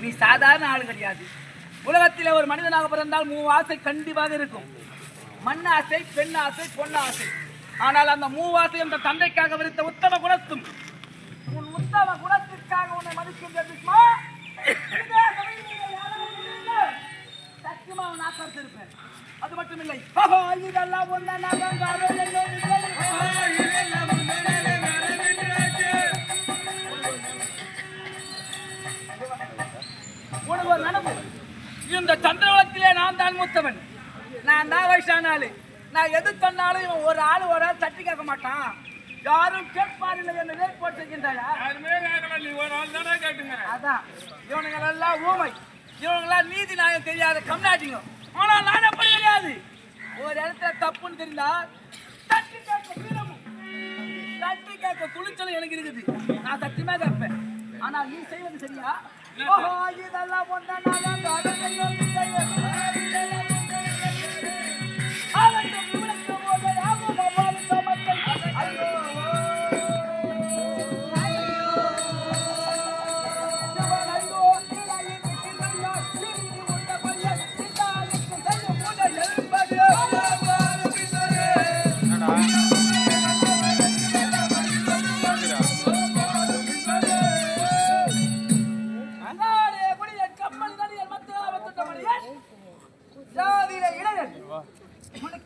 நீ சாதாரண ஆள் கிடையாது. உலகத்தில் ஒரு மனிதனாக பிறந்தால் 3 ஆசை கண்டிப்பாக இருக்கும். மண் ஆசை, பெண் ஆசை, பொன் ஆசை. ஆனால் அந்த 3 ஆசை அந்த தந்தைக்காக விரித்த உத்தம குணத்தும் உன் உத்தம குணத்திற்காக உன்னை மதிக்கின்ற சத்தியமா அவன் ஆக்கிருப்பேன். அது மட்டும் இல்லை, இதெல்லாம் உனக்கு ஒரு நினைவு. இந்த சந்திரவளத்திலே நான் தான் மூத்தவன், நான் தான் வயசான ஆளு. நான் எது சொன்னாலும் இவன் ஒரு ஆள் தட்டி கேட்க மாட்டான். யாரும் கேட்பாரில்லை என்று போட்டிருக்கின்றாயா? அதான் இவனுங்க எல்லாம் ஊமை, இவனுங்கெல்லாம் நீதி நியாயம் தெரியாத கம்நாட்டிங்க. ஆனால் நான் எப்படி கிடையாது. ஒரு இடத்துல தப்புன்னு தெரிந்தா தட்டி கேட்க வீரமும் தட்டி கேட்க துணிச்சலும் எனக்கு இருக்குது. நான் சத்தியமா கேட்பேன். ஆனா நீ செய்வது சரியா?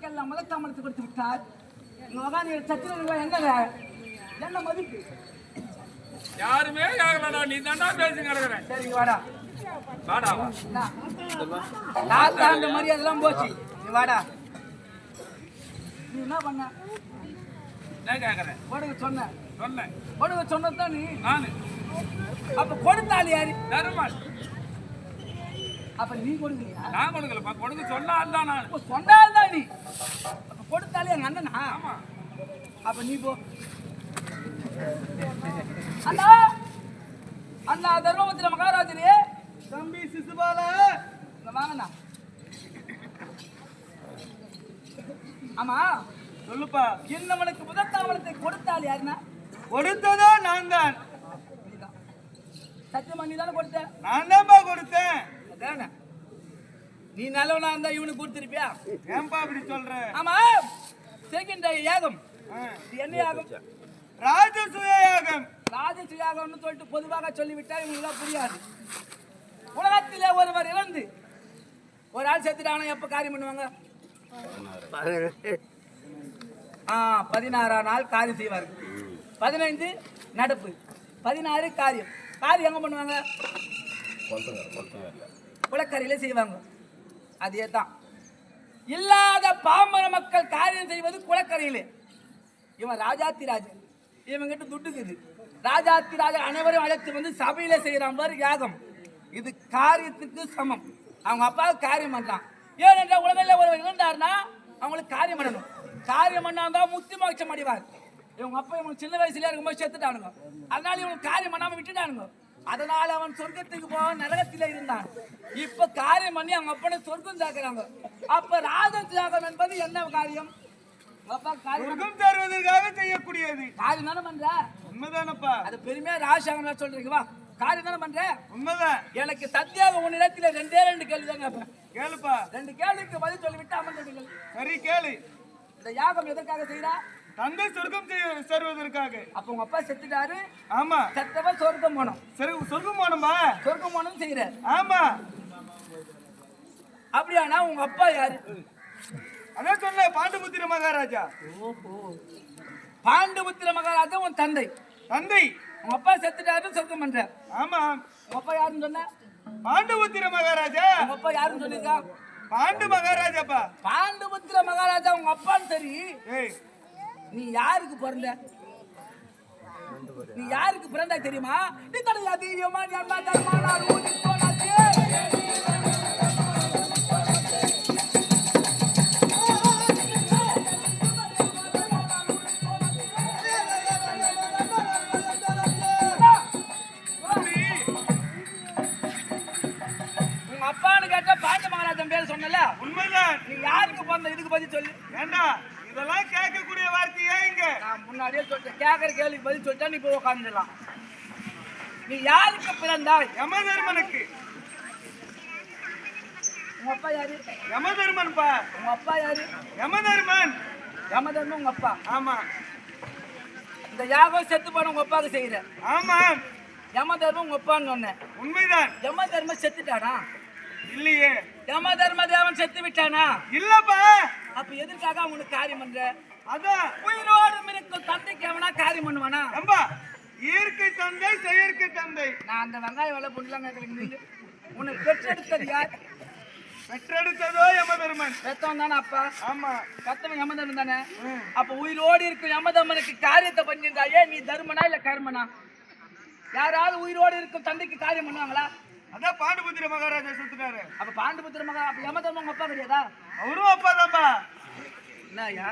இதெல்லாம் மதத்தாமலத்தை கொடுத்து விட்டார். என்ன மதிப்பு? யாருமே நீ தாண்டா பேசுங்க. சரிங்க வாடா வாடா நான் அந்த மாதிரி அதெல்லாம் போச்சு. நீ வாடா. நீ என்ன பண்ண? கேக்குறேன். கொடுங்க சொன்னேன் கொடுங்க சொன்னதான் நீ. நானு அப்ப கொடுத்தாள் யாரு? தருமாள். அப்ப நீ கொடுக்கலையா? நான் கொடுக்கலப்பா. கொடுக்க சொன்னால் தான் நான். சொன்னால் தான் நீ. அப்ப கொடுத்தாலே எங்க அண்ணனா? ஆமா. அப்ப நீ போ. அண்ணா அண்ணா தர்மபுத்திர மகாராஜனே, தம்பி சிசுபால வாங்கண்ணா. ஆமா சொல்லுப்பா. இன்னவனுக்கு முதத்தாவளத்தை கொடுத்தாள் யாருன்னா? கொடுத்ததோ நான் தான். சத்தியமா நீ தானே கொடுத்த? நான் தான்ப்பா கொடுத்தேன். அதானே நீ நல்லவனா இருந்தா இவனுக்கு கொடுத்துருப்பியா? ஏன்பா அப்படி சொல்ற? ஆமா செய்கின்ற யாகம் என்ன யாகம்? ராஜசூய யாகம். ராஜசூய யாகம்னு சொல்லிட்டு பொதுவாக சொல்லிவிட்டா இவங்களுக்கு புரியாது. உலகத்திலே ஒருவர் இறந்து ஒரு ஆள் செத்துட்டானா எப்ப காரியம் பண்ணுவாங்க? 16ஆம் நாள் காரியம் செய்வார்கள். 15 நடப்பு, 16 காரியம். காரியம் எங்க பண்ணுவாங்க? குளக்கரையில செய்வாங்க. அதே தான் இல்லாத பாமர மக்கள் காரியம் செய்வது குளக்கரையிலே. இவன் ராஜாத்தி ராஜன், இவங்கிட்ட துட்டுக்குது. ராஜாத்தி ராஜன் அனைவரும் அழைத்து வந்து சபையில செய்யறான் பாரு யாகம். இது காரியத்துக்கு சமம். அவங்க அப்பாவுக்கு காரியம் பண்றான். ஏனென்றால் உலகில் ஒருவர் இருந்தாருன்னா அவங்களுக்கு காரியம் பண்ணணும். காரியம் பண்ணாதான் முக்தி மோட்சம் அடைவார். இவங்க அப்பா இவங்க சின்ன வயசுல இருக்கும்போது செத்துட்டானுங்க. அதனால இவங்க காரியம் பண்ணாம விட்டுட்டானுங்க. அதனால அவன் சொர்க்கத்துக்கு போக நரகத்தில இருந்தான். இப்ப காரியம் பண்ணி அவங்க அப்பனை சொர்க்கம் சாக்குறாங்க. அப்ப ராஜத்தியாகம் என்பது என்ன காரியம்? சொர்க்கம் தருவதற்காக செய்யக்கூடியது காரியம் தானே பண்ற? உண்மைதானப்பா. அது பெருமையா ராஜாங்க சொல்றீங்க. வா காரியம் தானே பண்ற? உண்மைதான். எனக்கு சத்தியாக உன்னிடத்துல 2 கேள்வி தான் கேட்பேன். கேளுப்பா. 2 கேள்விக்கு பதில் சொல்லிவிட்டு அமர்ந்தீர்கள். சரி கேளு. இந்த யாகம் எதற்காக செய்யறா? தந்தை சொர்க்கம் சேருவதற்காக. அப்ப உங்க அப்பா செத்துட்டாரு. ஆமா. செத்தவன் சொர்க்கம் போனோம். சரி சொர்க்கம் போனோமா? சொர்க்கம் போனோம் செய்யற. ஆமா. அப்படியானா உங்க அப்பா யாரு? அதான் சொன்ன பாண்டுபுத்திர மகாராஜா. ஓஹோ, பாண்டுபுத்திர மகாராஜா உன் தந்தை. தந்தை. உங்க அப்பா செத்துட்டாரு சொர்க்கம் பண்ற. ஆமா. உங்க அப்பா யாருன்னு சொன்ன? பாண்டுபுத்திர மகாராஜா. உங்க அப்பா யாருன்னு சொல்லிருக்கா? பாண்டு மகாராஜாப்பா. பாண்டுபுத்திர மகாராஜா உங்க அப்பான்னு சரி. நீ யாருக்கு பிறந்த? நீ யாருக்கு பிறந்தா தெரியுமா? நீ தடையாதீயமா நீ அம்மா தர்மானா ரூடி போனாச்சே. உங்க அப்பான்னு கேட்டா பாண்டு மகாராஜன் பேர் சொன்னல? உண்மைதான். நீ யாருக்கு பிறந்த? இதுக்கு பதில் சொல்லு. ஏண்டா இதெல்லாம் கேட்கக்கூடிய வார்த்தையே இங்க? நான் முன்னாடியே சொல்லிட்டேன். கேட்கற கேள்விக்கு பதில் சொல்லிட்டா நீ போய் உட்காந்துடலாம். நீ யாருக்கு பிறந்தாய்? யமதர்மனுக்கு. உங்க அப்பா யாரு? யமதர்மன்பா. உங்க அப்பா யாரு? யமதர்மன். யமதர்மன் உங்க அப்பா. ஆமா. இந்த யாகம் செத்து போன உங்க அப்பாவுக்கு செய்யற. ஆமா. யமதர்மன் உங்க அப்பான்னு சொன்னேன். உண்மைதான். யமதர்மன் செத்துட்டானா? இல்லையே. யமதர்ம தேவன் செத்து விட்டானா? இல்லப்பா. அப்ப எதற்காக அவனுக்கு காரியம் பண்ற? அதான் உயிரோடு இருக்கும் தந்தைக்கு அவனா காரியம் பண்ணுவானா? அம்பா இயற்கை தந்தை செயற்கை தந்தை. நான் அந்த வெங்காய வேலை பொண்ணுலாம் கேட்கறேன். உனக்கு பெற்றெடுத்தது யார்? பெற்றெடுத்ததோ யமதர்மன். பெத்தவன் தானே அப்பா? ஆமா. பெத்தவன் யமதர்மன் தானே? அப்ப உயிரோடு இருக்கும் யமதர்மனுக்கு காரியத்தை பண்ணியிருந்தாயே நீ தர்மனா இல்ல கர்மனா? யாராவது உயிரோடு இருக்கும் தந்தைக்கு காரியம் பண்ணுவாங்களா? அதான் பாண்டுபுத்திர மகாராஜா செத்துட்டாரு. அப்ப பாண்டுபுத்திர மகா அப்ப யமதர்மன் உங்க அப்பா கிடையாதா? அவரும் அப்பா தான்ப்பா. என்னய்யா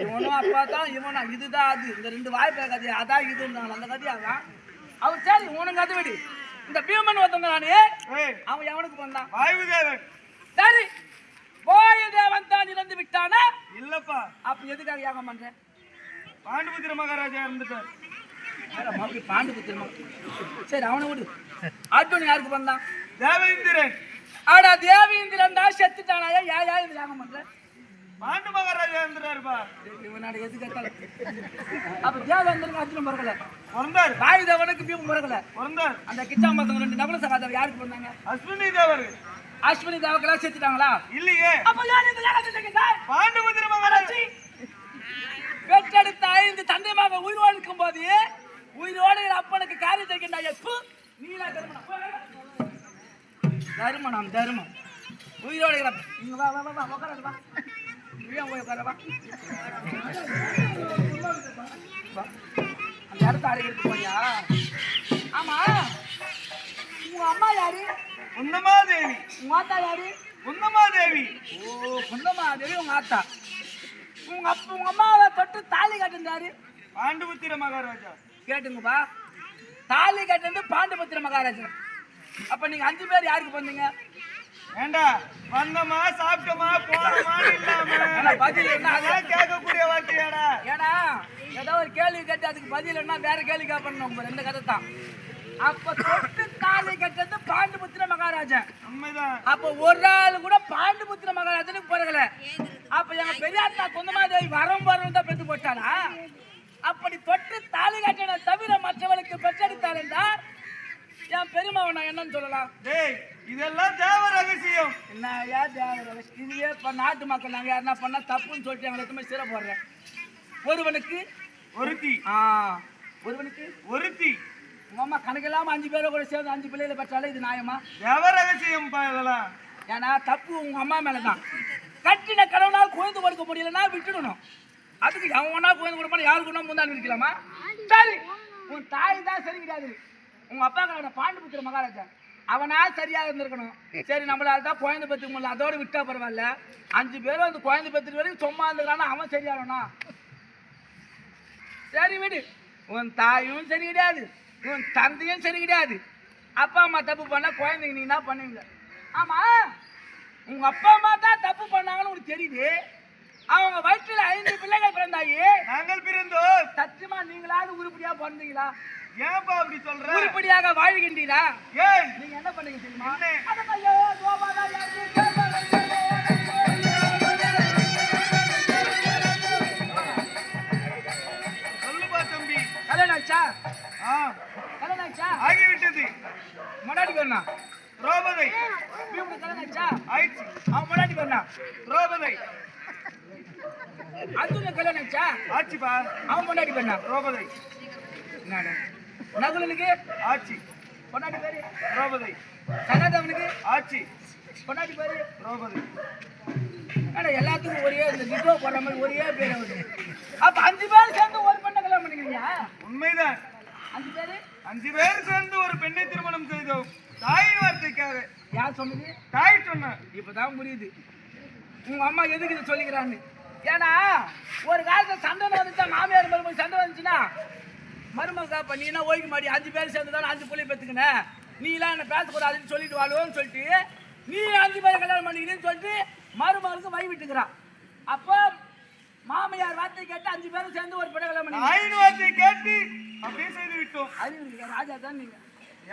இவனும் அப்பா தான் இவனா இதுதான் அது. இந்த ரெண்டு வாய்ப்பு கதை அதான் இதுன்றாங்க அந்த கதையா தான். அவன் சரி உனக்கு அது விடு. இந்த பீமன் ஒருத்தவங்க நானே அவன் எவனுக்கு பண்ணான்? வாயுதேவன். சரி வாயுதேவன் தான் இறந்து விட்டானா? இல்லப்பா. அப்ப எதுக்காக யாகம் பண்ற? பாண்டுபுத்திர மகாராஜா இருந்துட்டார். மறுபடியும் பாண்டுபுத்திர சரி அவனை விடு. அர்ஜுன் யாருக்கு பண்ணான்? தேவேந்திரன். ஆடா தேவேந்திரன் தான் செத்துட்டானாயா? யார் இது யாகம் பண்ற? பாண்டு மகாராஜா இருந்துட்டாருப்பா. இவனாட எது கேட்டாலும் அப்ப தேவேந்திரனுக்கு அர்ஜுன் பிறக்கல. பிறந்தார். வாயுதேவனுக்கு பீமன் பிறக்கல. பிறந்தார். அந்த கிச்சாம்பத்தவங்க ரெண்டு நகுல சகாதேவ யாருக்கு பண்ணாங்க? அஸ்வினி தேவர். அஸ்வினி தேவக்கெல்லாம் செத்துட்டாங்களா? இல்லையே. அப்ப யார் இந்த யாகத்தை செஞ்சார்? பாண்டுபுத்திர மகாராஜா. பெற்றெடுத்த 5 தந்தைமாக உயிரோடு இருக்கும் போது உயிரோடு அப்பனுக்கு காரியம் செய்கின்றாய். நீலா தருமம் தருமம் உயிரோடு இங்க வா வா வா உட்கார வா. ஏன் போய் உட்கார வா. அந்த இடத்த அடைக்கிறது போயா? ஆமா உங்க அம்மா யாரு? குந்தமாதேவி. உங்க ஆத்தா யாரு? குந்தமாதேவி. ஓ குந்தமாதேவி உங்க ஆத்தா. உங்க அம்மாவை தொட்டு தாலி கட்டிருந்தாரு பாண்டுபுத்திர மகாராஜா. கேட்டுங்கப்பா. தாலி கட்டிருந்து பாண்டுபுத்திர மகாராஜா. அப்ப நீங்க 5 பேர் யாருக்கு பண்ணீங்க? ஏண்டா வந்தமா சாப்பிட்டோமா போனோமா இல்லாம பதில் என்ன? அதெல்லாம் கேட்கக்கூடிய வார்த்தையாடா. ஏன்னா ஏதோ ஒரு கேள்வி கேட்டு அதுக்கு பதில் என்ன வேற கேள்வி கேட்பணும். ரெண்டு கதை தான். அப்ப தொட்டு தாலி கட்டது பாண்டுபுத்திர மகாராஜா. உண்மைதான். அப்ப ஒரு ஆள் கூட பாண்டுபுத்திர மகாராஜனுக்கு பிறகல. அப்ப எங்க பெரியாத்தா குந்தமாதேவி வரம் தான் பெற்று போட்டாளா? அப்படி தொட்டு தாலி கட்டின தவிர மற்றவளுக்கு பெற்றெடுத்தாள் என்றால் என் பெருமாவை என்னன்னு சொல்லலாம்? டேய் இதெல்லாம் தேவ ரகசியம். என்னையா தேவ ரகசியம்? இதுவே இப்ப நாட்டு மக்கள் நாங்க யாருன்னா பண்ணா தப்புன்னு சொல்லிட்டு எங்களை எத்தனை சிறை போடுறேன். ஒருவனுக்கு ஒருத்தி. ஒருவனுக்கு ஒருத்தி. உங்க அம்மா கணக்கெல்லாம 5 பேரை கூட சேர்ந்து 5 பிள்ளைகளை பெற்றாலே இது நியாயமா? தேவ ரகசியம் இதெல்லாம். ஏன்னா தப்பு உங்க அம்மா மேலதான். கட்டின கணவனால் குழந்தை கொடுக்க முடியலன்னா விட்டுடணும். அதுக்கு எவனா குழந்தை கொடுப்பான யாருக்கு ஒன்றும் முந்தாண்டு இருக்கலாமா? சரி உன் தாய் தான் சரி கிடையாது. உங்க அப்பா கடை பாண்டுபுத்திர மகாராஜா அவனா சரியா இருந்திருக்கணும். சரி நம்மளால தான் குழந்தை பெற்றுக்க முடியல அதோட விட்டா பரவாயில்ல. 5 பேரும் அந்த குழந்தை பெற்றுட்டு வரைக்கும் சும்மா இருந்துக்கிறானா அவன் சரியாகணும். சரி விடு. உன் தாயும் சரி கிடையாது உன் தந்தையும் சரி கிடையாது. அப்பா அம்மா தப்பு பண்ணா குழந்தைங்க நீ என்ன பண்ணுவீங்க? ஆமா உங்க அப்பா அம்மா தான் தப்பு பண்ணாங்கன்னு உனக்கு தெரியுது. அவங்க வயிற்றுல 5 பிள்ளைகள் பிறந்தாயே. நாங்கள் பிறந்தோம். சத்தியமா நீங்களாவது உருப்படியா பிறந்தீங்களா? ஏன்பா அப்படி சொல்ற? உருப்படியாக வாழ்கின்றீரா? ஏன் நீங்க என்ன பண்ணீங்க தெரியுமா? சொல்லுப்பா தம்பி. கல்யாணம் ஆச்சா? கல்யாணம் ஆச்சா? ஆகிவிட்டது. முன்னாடி போனா திரௌபதி. கல்யாணம் ஆச்சா? ஆயிடுச்சு. அவன் முன்னாடி போனா திரௌபதி. அர்ஜுன கல்யாணம் ஆச்சா? ஆச்சுப்பா. அவன் முன்னாடி போனா திரௌபதி. என்னடா நகுலனுக்கு ஆச்சு. பொன்னாடி பேரு திரௌபதி. சகாதேவனுக்கு ஆச்சு. பொன்னாடி பேரு திரௌபதி. ஆனா எல்லாத்துக்கும் ஒரே இந்த நிகோ போடுற மாதிரி ஒரே பேர் அவரு. அப்ப 5 பேர் சேர்ந்து ஒரு பெண்ணை கல்யாணம் பண்ணிக்கிறீங்க? உண்மைதான். 5 பேரு 5 பேர் சேர்ந்து ஒரு பெண்ணை திருமணம் செய்தோம். தாய் வார்த்தைக்காக. யார் சொன்னது? தாய் சொன்ன. இப்பதான் புரியுது உங்க அம்மா எதுக்கு இதை சொல்லிக்கிறான்னு. ஏன்னா ஒரு காலத்துல சண்டை வந்துச்சா மாமியார் மருமக சண்டை வந்துச்சுன்னா மருமகா பண்ணினா ஓய்க்க மாட்டி 5 பேர் சேர்ந்து தான் 5 பிள்ளை பெற்றுக்கின நீ எல்லாம் என்ன பேசக்கூடாதுன்னு சொல்லிட்டு வாழுவோன்னு சொல்லிட்டு நீ 5 பேரை கல்யாணம் பண்ணிக்கிறேன்னு சொல்லிட்டு மருமகளுக்கு வை விட்டுக்கிறான். அப்போ மாமியார் வார்த்தை கேட்டு 5 பேரும் சேர்ந்து ஒரு பெண்ணை கல்யாணம் பண்ணி தாயின் வார்த்தை கேட்டு அப்படியே செய்து விட்டோம். அறிவு இருக்கு, ராஜா தான் நீங்க.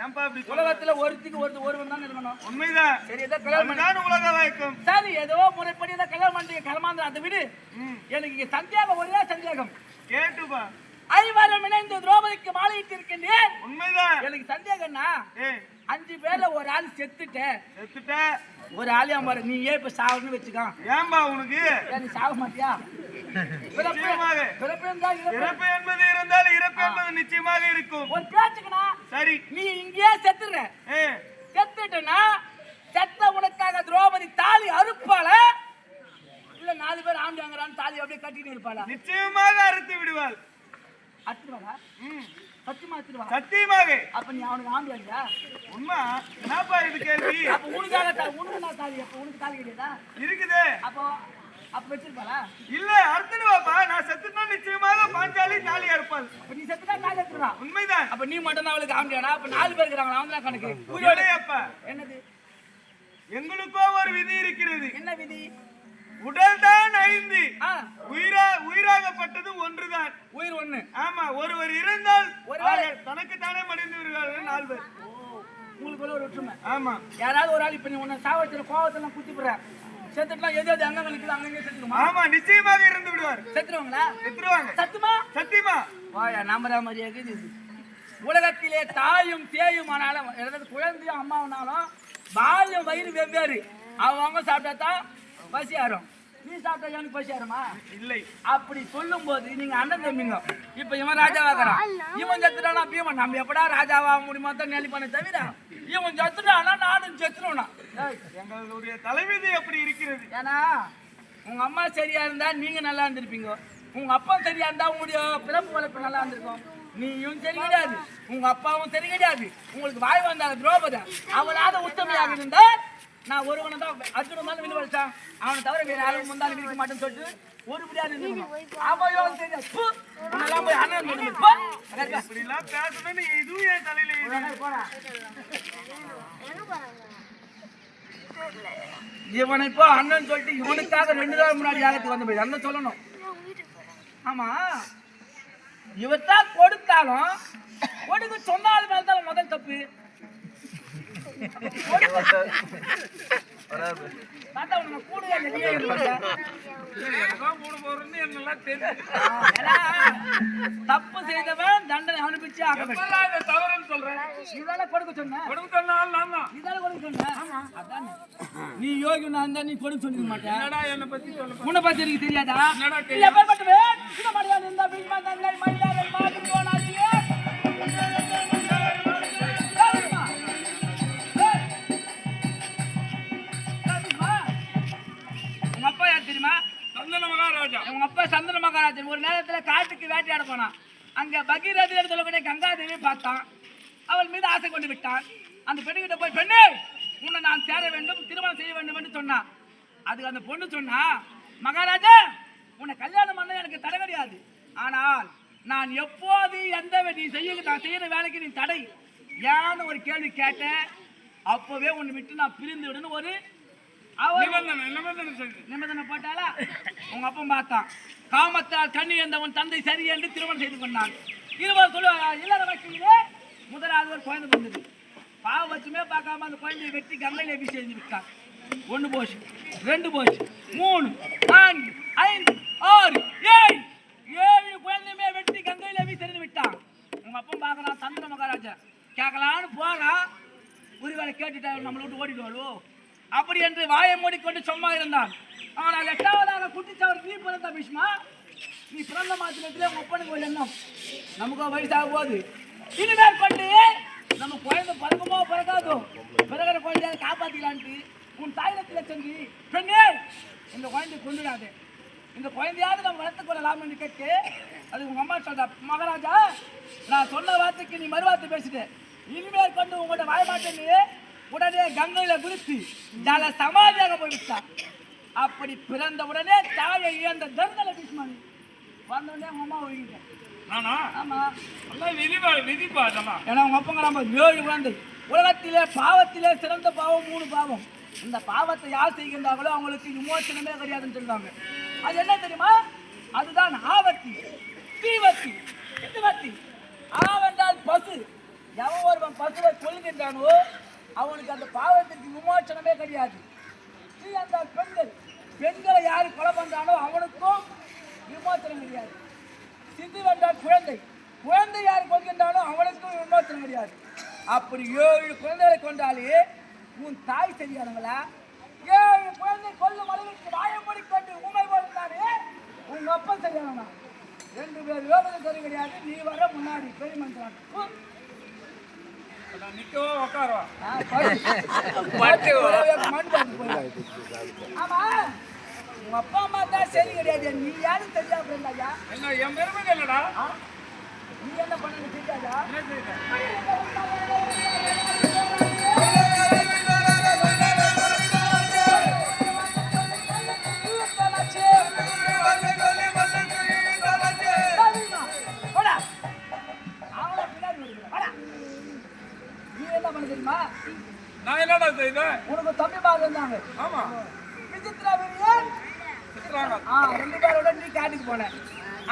ஏன்பா இப்படி சொல்ற? உலகத்துல ஒருத்திக்கு ஒருவன் தான் இருக்கணும். உண்மைதான். சரி, ஏதோ கல்யாணம் பண்ணி- அதுதான் உலக வழக்கம். சரி, ஏதோ முறைப்படி ஏதோ கல்யாணம் பண்ணிட்டு கலமாந்திர அதை விடு. எனக்கு இங்க சந்தேகம், ஒரே சந்தேகம். கேட்டுப்பா. ஐவரும் இணைந்து திரௌபதிக்கு மாலையிட்டு இருக்கின்றேன். உண்மைதான். எனக்கு சந்தேகம்னா, ஏய் 5 பேர்ல ஒரு ஆள் செத்துட்டேன், செத்துட்ட. ஒரு ஆள் பாரு நீ ஏன் இப்ப சாவுன்னு வச்சுக்கோ. ஏன்பா உனக்கு? ஏன் நீ சாக மாட்டியா? நிச்சயமாக. பிறப்பு இருந்தா இறப்பு. இறப்பு என்பது இருந்தால் இறப்பு என்பது நிச்சயமாக இருக்கும். ஒரு பேச்சுக்குனா சரி. நீ இங்கேயே செத்துற. ஏய் செத்துட்டனா செத்த உனக்காக திரௌபதி தாலி அறுப்பாள, இல்ல 4 பேர் ஆண்டாங்கறான் தாலி அப்படியே கட்டிட்டு இருப்பாளா? நிச்சயமாக அறுத்து விடுவாள். அத்துவாளா? சத்தியமா அத்துவா? சத்தியமாக. அப்ப நீ அவனுக்கு ஆம்பியா? உண்மை. என்னப்பா இது கேள்வி? அப்ப உனக்காக உனக்கு நான் தாலி, அப்ப உனக்கு தாலி கிடையாதா? இருக்குது. அப்ப வச்சிருப்பாளா? இல்ல அறுத்துடுவாப்பா. நான் செத்துட்டா நிச்சயமாக பாஞ்சாலி தாலி அறுப்பாள். அப்ப நீ செத்துட்டா தாலி அறுத்துறா. உண்மைதான். அப்ப நீ மட்டும் தான் அவளுக்கு ஆம்பியாடா? அப்ப 4 பேர் இருக்காங்க, அவங்க தான் கணக்கு. புரியலையாப்பா? என்னது? எங்களுக்கோ ஒரு விதி இருக்கிறது. என்ன விதி? உடல் தான் 5, ஆ, உயிராகப்பட்டது ஒன்றுதான். உயிர் ஒண்ணு. ஆமா, ஒருவர் இறந்தால் ஒருவேளை தனக்கு தானே மடிந்து விடுவார்கள் 4 பேர். உங்களுக்குள்ள ஒரு ஒற்றுமை. ஆமா. யாராவது ஒரு ஆள் இப்ப நீ உன்னை சாவத்துல கோவத்துல குத்தி போற, செத்துட்டா எது அங்க நிக்குது அங்கங்க செத்துக்குமா? ஆமா, நிச்சயமாக இறந்து விடுவார். செத்துருவாங்களா? செத்துருவாங்க. சத்துமா? சத்தியமா. வாயா நம்புற மாதிரியே இருக்குது இது. உலகத்திலே தாயும் தேயும் ஆனாலும், அதாவது குழந்தையும் அம்மாவனாலும் பால்யம் வயிறு வெவ்வேறு. அவங்க சாப்பிட்டா தான் பசி ஆறும், நீ சாப்பிட்டா எனக்கு பசி ஆறுமா? இல்லை. அப்படி சொல்லும் போது நீங்க அண்ணன் தம்பிங்க. இப்ப இவன் ராஜாவாக்குறான், இவன் செத்துட்டானா பீமன், நம்ம எப்படா ராஜாவாக முடியுமா தான் நெலி பண்ண தவிர, இவன் செத்துட்டானா நானும் செத்துருவனா? எங்களுடைய தலைவிதி அப்படி இருக்கிறது. ஏன்னா உங்க அம்மா சரியா இருந்தா நீங்க நல்லா இருந்திருப்பீங்க, உங்க அப்பா சரியா இருந்தா உங்களுடைய பிறப்பு வளர்ப்பு நல்லா இருந்திருக்கும். நீயும் சரி கிடையாது, உங்க அப்பாவும் சரி கிடையாது. உங்களுக்கு வாய் வந்தாங்க திரௌபதி அவளாத உத்தமையாக இருந்தா நான் ஒருவனை தான் அர்ஜுனன் தான் விழு வச்சா, அவனை தவிர வேற யாரும் முந்தாலும் இருக்க மாட்டேன்னு சொல்லிட்டு ஒரு முடியாது இருந்துக்கணும். அவன் தெரியாது போய் அண்ணன் இப்படி எல்லாம் பேசணும்னு இதுவும் என் தலையில இல்லை. போடா. இவனை இப்போ அண்ணன் சொல்லிட்டு இவனுக்காக 2 நாள் முன்னாடி யாகத்துக்கு வந்த போய் அண்ணன் சொல்லணும். ஆமா, இவத்தான் கொடுத்தாலும் கொடுக்க சொன்னாலும் மேல்தான் முதல் தப்பு. தாத்தா உன்னை கூடுதல் தப்பு செய்தவன் தண்டனை அனுப்பிச்சு தவறுன்னு சொல்றேன். இதால கொடுக்க சொன்ன, இதால கொடுக்க சொன்ன. அதான் நீ யோகி நான் தான், நீ கொடுக்க சொல்லிக்க மாட்டேன். என்னை பத்தி சொல்ல. உன்னை பத்தி எனக்கு தெரியாதா? எப்பேற்பட்டவே இந்த மரியாதை இந்த பீஷ்மா தந்தை மரியாதை மாற்றி போனாச்சு. உங்க அப்பா யார் தெரியுமா? சந்தன மகாராஜா. உங்க அப்பா சந்தன மகாராஜன். ஒரு நேரத்துல காட்டுக்கு வேட்டையாட போனான். அங்க பகீரதி சொல்லக்கூடிய கங்காதேவி பார்த்தான். அவள் மீது ஆசை கொண்டு விட்டான். அந்த பெண்ணுகிட்ட போய், பெண்ணே உன்னை நான் சேர வேண்டும், திருமணம் செய்ய வேண்டும் என்று சொன்னான். அதுக்கு அந்த பொண்ணு சொன்னா, மகாராஜா உன்னை கல்யாணம் பண்ண எனக்கு தடை கிடையாது, ஆனால் நான் எப்போது எந்த நான் செய்யற வேலைக்கு நீ தடை ஏன்னு ஒரு கேள்வி கேட்டேன். அப்பவே உன்னை விட்டு நான் பிரிந்து விடுன்னு ஒரு நிபந்தனை போட்டாளா? உங்க அப்பா பார்த்தான். காமத்தால் கண்ணி என்ற உன் தந்தை சரி என்று திருமணம் செய்து கொண்டான். இருவர் சொல்லுவாங்க, இல்லற வக்கீலே முதலாவது ஒரு குழந்தை வந்தது. பாவச்சுமே பார்க்காம அந்த குழந்தையை வெட்டி கங்கையில வீசி எழுதி விட்டான். 1 போச்சு, 2 போச்சு, 3, 4, 5, 6, 7 குழந்தையுமே வெட்டி கங்கையில வீசி எழுதி விட்டான். உங்க அப்பா பார்க்கறான், சந்திர மகாராஜா கேட்கலான்னு போறான். ஒருவேளை கேட்டுட்டா நம்மளை விட்டு ஓடிடுவாளோ அப்படி என்று வாயை மூடிக்கொண்டு சும்மா இருந்தான். ஆனால் 8வதாக குட்டிச்சவர் நீ பிறந்த பீஷ்மா, நீ பிறந்த மாத்திரத்திலே ஒப்பனுக்கு ஒரு எண்ணம், நமக்கு வயசாக போகுது, இனிமேல் கொண்டு நம்ம குழந்தை பிறக்குமோ பிறக்காதோ, பிறகுற குழந்தையாவது காப்பாத்திக்கலான்ட்டு உன் தாயிடத்தில் சென்று, பெண்ணே இந்த குழந்தைய கொண்டுடாது, இந்த குழந்தையாவது நம்ம வளர்த்துக் கொள்ளலாம் என்று கேட்டு, அது உங்க அம்மா சொல்ற, மகாராஜா நான் சொன்ன வார்த்தைக்கு நீ மறுவார்த்தை பேசிட்டேன், இனிமேல் கொண்டு உங்கள்கிட்ட வாயமாட்டேன்னு உடனே கங்கையில குளித்து ஜல சமாதியாக போய்விட்டான். அப்படி பிறந்த உடனே தாயை இழந்த தர்தல பீஷ்மன் வந்த உடனே உங்க அம்மா ஒழுங்கிட்டேன். ஆமா, ஏன்னா உங்க அப்பங்கிறாம 7 குழந்தை. உலகத்திலே பாவத்திலே சிறந்த பாவம் 3 பாவம். இந்த பாவத்தை யார் செய்கின்றார்களோ அவங்களுக்கு விமோசனமே கிடையாதுன்னு சொல்லுவாங்க. அது என்ன தெரியுமா? அதுதான் ஆவத்தி, தீவத்தி, இதுவத்தி. ஆவென்றால் பசு. எவன் ஒருவன் பசுவை கொள்கின்றானோ அவனுக்கு அந்த பாவத்திற்கு விமோசனமே கிடையாது. ஸ்ரீ என்றால் பெண்கள். பெண்களை யாரு கொலை பண்றானோ அவனுக்கும் விமோசனம் கிடையாது. சிசு என்றால் குழந்தை. குழந்தை யார் கொள்கின்றானோ அவனுக்கும் விமோசனம் கிடையாது. அப்படி 7 குழந்தைகளை கொண்டாலே உன் தாய் சரியானங்களா? 7 குழந்தை கொல்லும் அளவிற்கு வாயப்படி கொண்டு ஊமை போடுறாரு உங்க அப்பா சரியானவனா? 2 பேர் வேலை சரி கிடையாது. நீ வர முன்னாடி பெரிய மனுஷன் நிக்கவா உட்காரவா? ஆமா உங்க அப்பா அம்மா தான் சரி கிடையாது. நீ யாரும் தெரியா அப்படின்னாயா? என்ன என் பெருமை இல்லடா. நீ என்ன பண்ணு தெரியாதா? நான் என்னடா செய்தேன்? உனக்கு தம்பி பாரு இருந்தாங்க. ஆமா விசித்ரா வீரியன் சித்ராங்க. 2 பேரோட நீ காட்டுக்கு போன.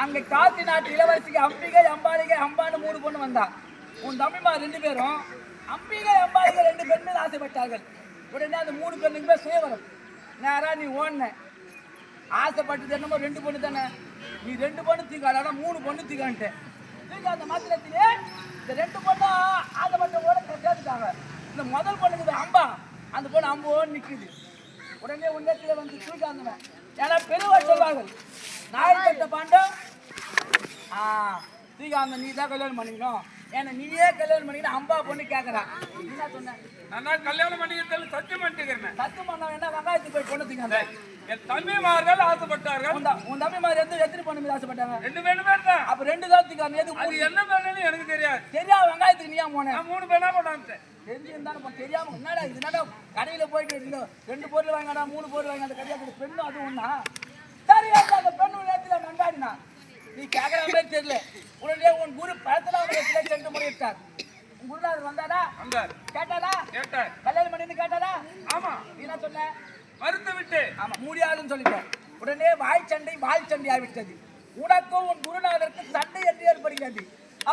அங்க காசி நாட்டு இளவரசிக்கு அம்பிகை அம்பாலிகை அம்பான்னு 3 பொண்ணு வந்தா. உன் தம்பிமா 2 பேரும் அம்பிகை அம்பாலிகை 2 பெண் மேல் ஆசைப்பட்டார்கள். உடனே அந்த 3 பெண்ணுக்குமே சுயவரம். நேரா நீ ஓடுன. ஆசைப்பட்டது என்னமோ 2 பொண்ணு தானே. நீ 2 பொண்ணு தூக்காடா 3 பொண்ணு தூக்கான்ட்டு தூக்கி அந்த மாத்திரத்திலே இந்த 2 பொண்ணும் ஆசைப்பட்டவோட சேர்த்துட்டாங்க. இந்த முதல் பொண்ணுக்கு அம்பா அந்த பொண்ணு அம்போன்னு நிற்குது. உடனே உன்னத்துல வந்து தூக்காந்தவன். ஏன்னா பெரியவர் சொல்வார்கள் நாய் கட்ட பாண்டம் தூக்காந்த நீ தான் கல்யாணம் பண்ணிக்கணும். ஏன்னா நீயே கல்யாணம் பண்ணிக்கணும் அம்பா பொண்ணு கேட்கறான். என்ன சொன்ன? நான் கல்யாணம் பண்ணிக்கிறதுல சத்தியம் பண்ணிக்கிறேன். சத்தியம் பண்ணவன் என்ன வெங்காயத்துக்கு போய் பொண்ணு தூக்காந்த? என் தம்பிமார்கள் ஆசைப்பட்டார்கள். உன் தம்பிமார் எத்தனை பொண்ணு மீது ஆசைப்பட்டாங்க? 2 பேர் தான். அப்ப 2 தான் தூக்காங்க. எது அது என்ன பேருன்னு எனக்கு தெரியாது. தெரியாது வெங்காயத்துக்கு நீயா போன? நான் 3 பேரா கொண்டாந்துட்டேன். தெரிஞ்சிருந்தாலும் தெரியாம என்னடா இது என்னடா கடையில போயிட்டு 2 பொருள் வாங்கடா 3 பொருள் வாங்க அந்த கடையாக்கு பெண்ணும் அது ஒண்ணா? சரி அந்த பெண்ணு நேரத்துல மண்டாடினா நீ கேட்கற மாதிரி தெரியல. உடனே உன் குரு பழத்துல சென்று முறையிட்டார். உன் குருநாதர் வந்தாரா? வந்தார். கேட்டாரா? கேட்டார். கல்யாணம் பண்ணின்னு கேட்டாரா? ஆமா. நீ என்ன சொன்ன? மறுத்து விட்டு. ஆமா முடியாதுன்னு சொல்லிட்டேன். உடனே வாய் சண்டை ஆகிவிட்டது. உனக்கும் உன் குருநாதருக்கு சண்டை என்று ஏற்படுகிறது.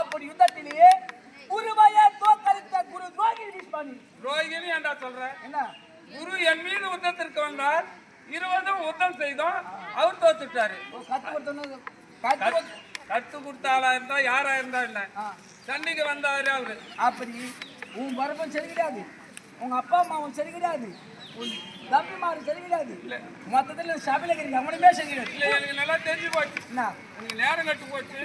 அப்படி யுத்தத்திலேயே குருவையே தோற்கடித்த குரு துரோகி பீஷ்மனி. துரோகினி ஏன்டா சொல்ற? என்ன? குரு என் மீது யுத்தத்திற்கு வந்தார். 20 யுத்தம் செய்தோம். அவர் தோத்துட்டாரு. கத்து கொடுத்தாளா இருந்தா யாரா இருந்தா இல்ல சண்டைக்கு வந்தாரு அவரு. அப்படி உன் பரப்பும் சரி கிடையாது. உங்க அப்பா அம்மாவும் சரி கிடையாது. உன் தம்பி மாறு சரி கிடையாது. மொத்தத்துல சபையில எவனுமே சரி கிடையாது. இல்ல எனக்கு நல்லா தெரிஞ்சு போச்சு. என்ன? எனக்கு நேரம் கட்டு போச்சு.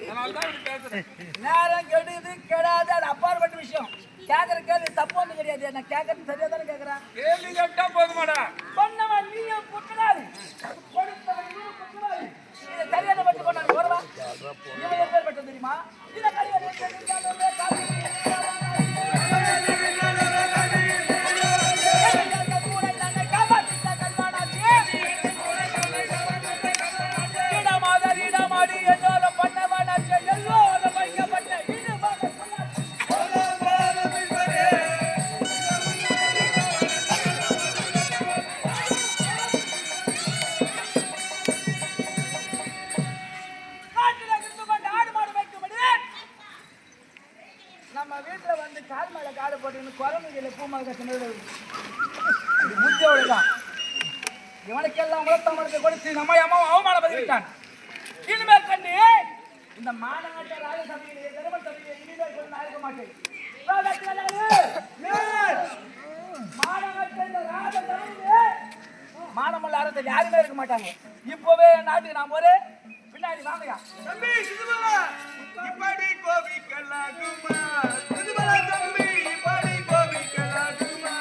அதனாலதான் இப்படி பேசுறேன். நேரம் கெடுது கெடாது அது அப்பாற்பட்ட விஷயம். கேட்கற கேள்வி தப்பு ஒண்ணு கிடையாது. நான் கேட்கறது சரியா தானே கேட்கறேன். கேள்வி கேட்டா போதுமாடா? சொன்னவன் நீயும் குற்றவாளி, கொடுத்தவன் நீயும் குற்றவாளி. இதை கல்யாணம் பண்ணி கொண்டாங்க வருவா. இவன் எப்பேற்பட்ட தெரியுமா? இதை கல்யாணம் நம்ம வீட்டுல வந்து கால் மேல காடு போட்டு குரங்குகளை பூமால் கட்டினது புத்தியோடுதான். இவனுக்கெல்லாம் உலகத்தவனுக்கு கொடுத்து நம்ம அம்மா அவமானப்படுத்திட்டான். இனிமேல் கண்டு இந்த மாநகர ராஜசபையிலே தர்ம சபையிலே இனிமேல் கொண்டு நான் இருக்க மாட்டேன். மானமுள்ள அரசு யாருமே இருக்க மாட்டாங்க. இப்பவே நாட்டுக்கு நான் போறேன். பின்னாடி வாங்கயா தம்பி சிதுமலா இப்படி கோபிக்கலாகுமா? சிதுமலா தம்பி இப்படி கோபிக்கலாகுமா?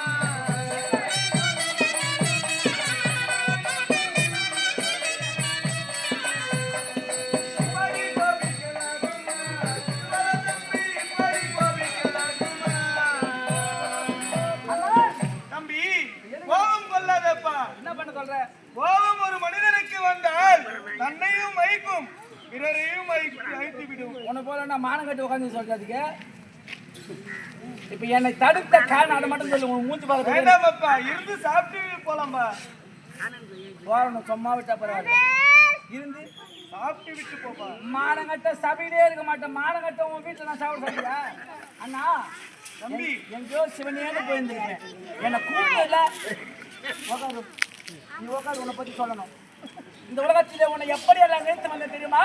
இப்படி கோபிக்கலாகுமா? சிதுமலா தம்பி இப்படி கோபிக்கலாகுமா? தம்பி கோபம் கொள்ளாதப்பா. என்ன பண்ண சொல்ற? கோபம் ஒரு மனிதனுக்கு வந்தால் தன்னையும் வைக்கும் பிறரையும் வைத்து விடும். உன்னை போல நான் மானம் கட்டி உட்காந்து சொல்றதுக்கு இப்ப என்னை தடுத்த காரணம் அதை மட்டும் சொல்லு. உன் மூஞ்சி பார்க்க வேண்டாமப்பா இருந்து சாப்பிட்டு போலாம்பா. போறணும் சும்மா விட்டா பரவாயில்ல. இருந்து சாப்பிட்டு விட்டு போப்பா. மானங்கட்ட சபையிலே இருக்க மாட்டேன். மானங்கட்ட உன் வீட்டுல நான் சாப்பிட சொல்லியா அண்ணா? தம்பி எங்கேயோ சிவனேன்னு போயிருந்துருக்கேன். என்னை கூப்பிடல. உக்காரு, நீ உக்காரு. உன்னை பத்தி சொல்லணும். இந்த உலகத்திலே உன்னை எப்படி எல்லாம் நிறுத்த வந்த தெரியுமா?